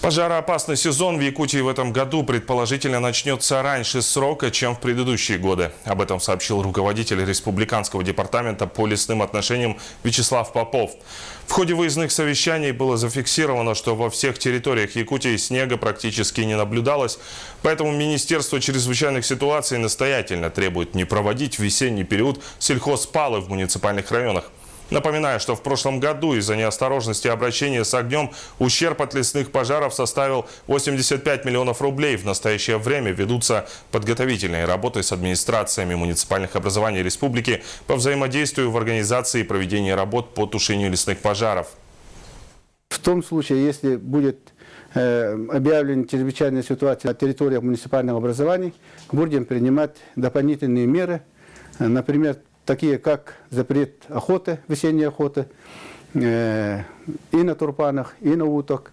Пожароопасный сезон в Якутии в этом году предположительно начнется раньше срока, чем в предыдущие годы. Об этом сообщил руководитель Республиканского департамента по лесным отношениям Вячеслав Попов. В ходе выездных совещаний было зафиксировано, что во всех территориях Якутии снега практически не наблюдалось. Поэтому Министерство чрезвычайных ситуаций настоятельно требует не проводить в весенний период сельхозпалы в муниципальных районах. Напоминаю, что в прошлом году из-за неосторожности обращения с огнем ущерб от лесных пожаров составил 85 миллионов рублей. В настоящее время ведутся подготовительные работы с администрациями муниципальных образований республики по взаимодействию в организации и проведении работ по тушению лесных пожаров. В том случае, если будет объявлена чрезвычайная ситуация на территориях муниципальных образований, будем принимать дополнительные меры, например, такие как запрет охоты, весенней охоты, и на турпанах, и на уток.